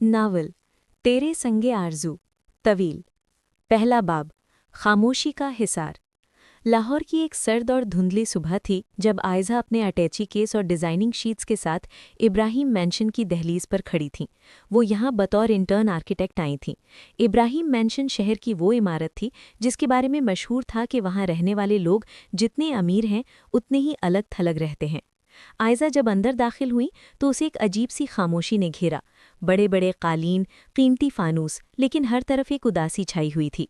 Novel तेरे संगे आरजू तवील। पहला बाब खामोशी का हिसार। लाहौर की एक सर्द और धुंधली सुबह थी जब आयज़ा अपने अटैची केस और डिज़ाइनिंग शीट्स के साथ इब्राहिम मैंशन की दहलीज पर खड़ी थीं। वो यहाँ बतौर इंटर्न आर्किटेक्ट आई थीं। इब्राहिम मैंशन शहर की वो इमारत थी जिसके बारे में मशहूर था कि वहाँ रहने वाले लोग जितने अमीर हैं उतने ही अलग थलग रहते हैं। आयज़ा जब अंदर दाखिल हुई तो उसे एक अजीब सी खामोशी ने घेरा। बड़े बड़े कालीन, कीमती फानूस, लेकिन हर तरफ एक उदासी छाई हुई थी।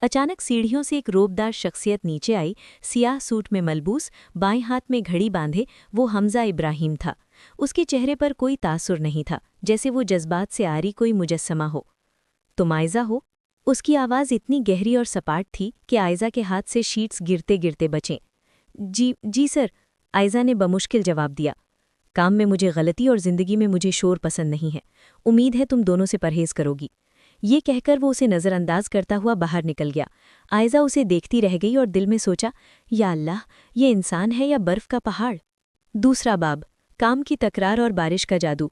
अचानक सीढ़ियों से एक रोबदार शख्सियत नीचे आई। सियाह सूट में मलबूस, बाएं हाथ में घड़ी बांधे वो हमजा इब्राहिम था। उसके चेहरे पर कोई तासुर नहीं था, जैसे वो जज्बात से आरी कोई मुजस्समा हो। तुम आयज़ा हो? उसकी आवाज़ इतनी गहरी और सपाट थी कि आयज़ा के हाथ से शीट्स गिरते गिरते बचें। जी सर, आयज़ा ने बमुश्किल जवाब दिया। काम में मुझे गलती और ज़िंदगी में मुझे शोर पसंद नहीं है। उम्मीद है तुम दोनों से परहेज़ करोगी। ये कहकर वो उसे नज़रअंदाज करता हुआ बाहर निकल गया। आयज़ा उसे देखती रह गई और दिल में सोचा, या अल्लाह, ये इंसान है या बर्फ़ का पहाड़। दूसरा बाब काम की तकरार और बारिश का जादू।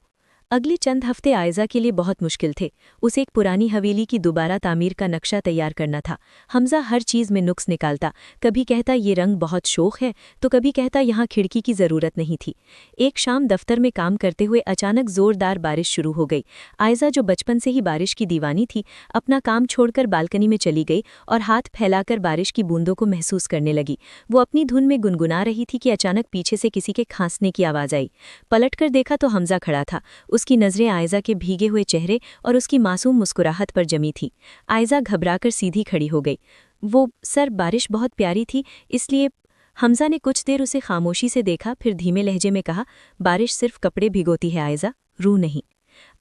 अगले चंद हफ्ते आयज़ा के लिए बहुत मुश्किल थे। उसे एक पुरानी हवेली की दोबारा तामीर का नक्शा तैयार करना था। हमजा हर चीज़ में नुक्स निकालता, कभी कहता ये रंग बहुत शोख है तो कभी कहता यहाँ खिड़की की ज़रूरत नहीं थी। एक शाम दफ्तर में काम करते हुए अचानक ज़ोरदार बारिश शुरू हो गई। आयज़ा, जो बचपन से ही बारिश की दीवानी थी, अपना काम छोड़कर बालकनी में चली गई और हाथ फैलाकर बारिश की बूंदों को महसूस करने लगी। वो अपनी धुन में गुनगुना रही थी कि अचानक पीछे से किसी के खांसने की आवाज़ आई। पलटकर देखा तो हमजा खड़ा था। उसकी नज़रें आयज़ा के भीगे हुए चेहरे और उसकी मासूम मुस्कुराहट पर जमी थी। आयज़ा घबराकर सीधी खड़ी हो गई। वो सर, बारिश बहुत प्यारी थी, इसलिए। हमजा ने कुछ देर उसे खामोशी से देखा, फिर धीमे लहजे में कहा, बारिश सिर्फ कपड़े भिगोती है आयज़ा, रूह नहीं।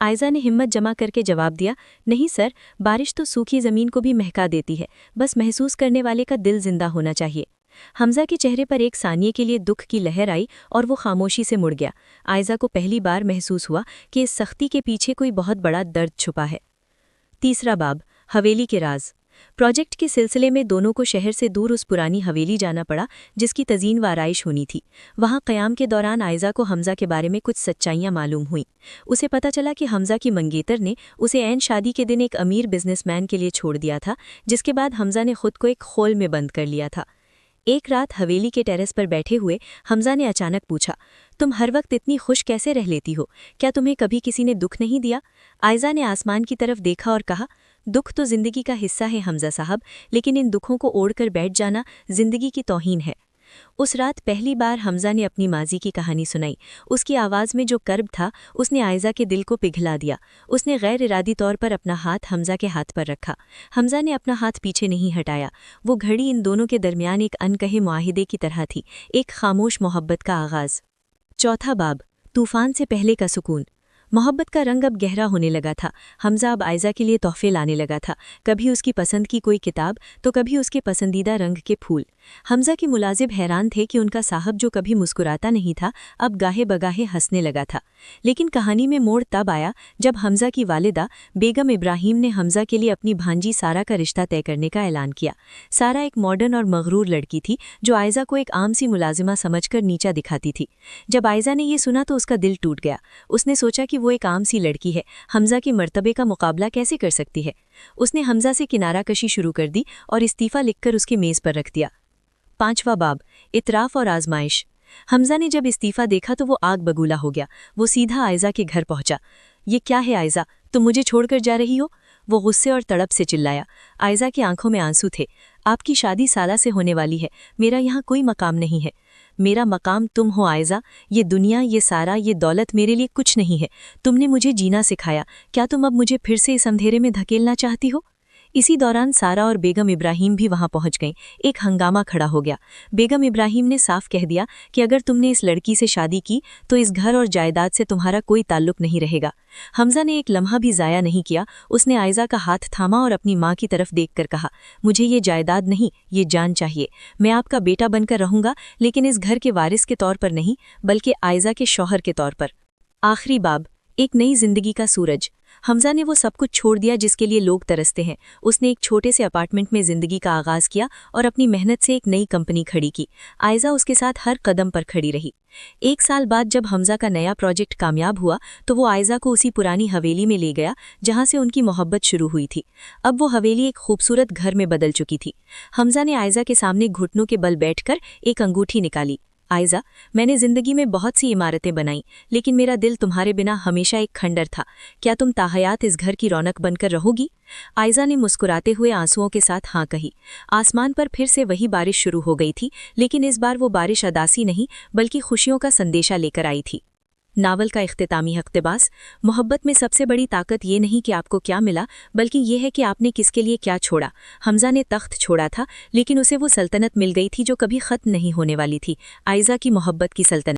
आयज़ा ने हिम्मत जमा करके जवाब दिया, नहीं सर, बारिश तो सूखी ज़मीन को भी महका देती है, बस महसूस करने वाले का दिल जिंदा होना चाहिए। हमजा के चेहरे पर एक सानिये के लिए दुख की लहर आई और वो खामोशी से मुड़ गया। आयज़ा को पहली बार महसूस हुआ कि इस सख्ती के पीछे कोई बहुत बड़ा दर्द छुपा है। तीसरा बाब हवेली के राज। प्रोजेक्ट के सिलसिले में दोनों को शहर से दूर उस पुरानी हवेली जाना पड़ा जिसकी तज़ीन व आराइश होनी थी। वहाँ क़याम के दौरान आयज़ा को हमजा के बारे में कुछ सच्चाइयाँ मालूम हुईं। उसे पता चला कि हमजा की मंगेतर ने उसे ऐन शादी के दिन एक अमीर बिजनेसमैन के लिए छोड़ दिया था, जिसके बाद हमजा ने खुद को एक खोल में बंद कर लिया था। एक रात हवेली के टेरेस पर बैठे हुए हमजा ने अचानक पूछा, तुम हर वक्त इतनी खुश कैसे रह लेती हो? क्या तुम्हें कभी किसी ने दुख नहीं दिया? आयज़ा ने आसमान की तरफ देखा और कहा, दुख तो ज़िंदगी का हिस्सा है हमजा साहब, लेकिन इन दुखों को ओढ़कर बैठ जाना ज़िंदगी की तौहीन है। उस रात पहली बार हमजा ने अपनी माजी की कहानी सुनाई। उसकी आवाज़ में जो कर्ब था उसने आयज़ा के दिल को पिघला दिया। उसने गैर इरादी तौर पर अपना हाथ हमजा के हाथ पर रखा। हमजा ने अपना हाथ पीछे नहीं हटाया। वो घड़ी इन दोनों के दरमियान एक अनकहे मुआहिदे की तरह थी, एक खामोश मोहब्बत का आगाज़। चौथा बाब तूफ़ान से पहले का सुकून। मोहब्बत का रंग अब गहरा होने लगा था। हमजा अब आयज़ा के लिए तोहफे लाने लगा था, कभी उसकी पसंद की कोई किताब तो कभी उसके पसंदीदा रंग के फूल। हमजा के मुलाजिब हैरान थे कि उनका साहब, जो कभी मुस्कुराता नहीं था, अब गाहे बगाहे हंसने लगा था। लेकिन कहानी में मोड़ तब आया जब हमजा की वालिदा बेगम इब्राहिम ने हमजा के लिए अपनी भांजी सारा का रिश्ता तय करने का ऐलान किया। सारा एक मॉडर्न और मगरूर लड़की थी जो आयज़ा को एक आम सी मुलाजिमा समझकर नीचा दिखाती थी। जब आयज़ा ने ये सुना तो उसका दिल टूट गया। उसने सोचा कि वो एक आम सी लड़की है, हमजा के मर्तबे का मुकाबला कैसे कर सकती है। उसने हमजा से किनारा कशी शुरू कर दी और इस्तीफ़ा लिखकर उसके मेज़ पर रख दिया। पांचवा बाब इतराफ़ और आजमाइश। हमजा ने जब इस्तीफ़ा देखा तो वो आग बगूला हो गया। वो सीधा आयज़ा के घर पहुंचा। ये क्या है आयज़ा, तुम मुझे छोड़कर जा रही हो? वो गुस्से और तड़प से चिल्लाया। आयज़ा की आंखों में आंसू थे। आपकी शादी साला से होने वाली है, मेरा यहाँ कोई मकाम नहीं है। मेरा मकाम तुम हो आयज़ा, ये दुनिया, ये सारा, ये दौलत मेरे लिए कुछ नहीं है। तुमने मुझे जीना सिखाया, क्या तुम अब मुझे फिर से इस अंधेरे में धकेलना चाहती हो? इसी दौरान सारा और बेगम इब्राहिम भी वहां पहुंच गईं। एक हंगामा खड़ा हो गया। बेगम इब्राहिम ने साफ कह दिया कि अगर तुमने इस लड़की से शादी की तो इस घर और जायदाद से तुम्हारा कोई ताल्लुक नहीं रहेगा। हमजा ने एक लम्हा भी ज़ाया नहीं किया। उसने आयज़ा का हाथ थामा और अपनी माँ की तरफ देखकर कहा, मुझे ये जायदाद नहीं, ये जान चाहिए। मैं आपका बेटा बनकर रहूंगा, लेकिन इस घर के वारिस के तौर पर नहीं, बल्कि आयज़ा के शौहर के तौर पर। आखिरी बाब एक नई जिंदगी का सूरज। حمزہ نے وہ سب کچھ چھوڑ دیا جس کے لیے لوگ ترستے ہیں۔ اس نے ایک چھوٹے سے اپارٹمنٹ میں زندگی کا آغاز کیا اور اپنی محنت سے ایک نئی کمپنی کھڑی کی۔ عائزہ اس کے ساتھ ہر قدم پر کھڑی رہی۔ 1 سال بعد جب حمزہ کا نیا پروجیکٹ کامیاب ہوا تو وہ عائزہ کو اسی پرانی حویلی میں لے گیا جہاں سے ان کی محبت شروع ہوئی تھی۔ اب وہ حویلی ایک خوبصورت گھر میں بدل چکی تھی۔ حمزہ نے عائزہ کے سامنے گھٹنوں کے بل بیٹھ کر ایک انگوٹھی نکالی۔ عائزہ، میں نے زندگی میں بہت سی عمارتیں بنائیں لیکن میرا دل تمہارے بنا ہمیشہ ایک کھنڈر تھا۔ کیا تم تاحیات اس گھر کی رونق بن کر رہو گی؟ عائزہ نے مسکراتے ہوئے آنسوؤں کے ساتھ ہاں کہی۔ آسمان پر پھر سے وہی بارش شروع ہو گئی تھی، لیکن اس بار وہ بارش اداسی نہیں بلکہ خوشیوں کا سندیشہ لے کر آئی تھی۔ ناول کا اختتامی اقتباس: محبت میں سب سے بڑی طاقت یہ نہیں کہ آپ کو کیا ملا بلکہ یہ ہے کہ آپ نے کس کے لیے کیا چھوڑا۔ حمزہ نے تخت چھوڑا تھا لیکن اسے وہ سلطنت مل گئی تھی جو کبھی ختم نہیں ہونے والی تھی، عائزہ کی محبت کی سلطنت۔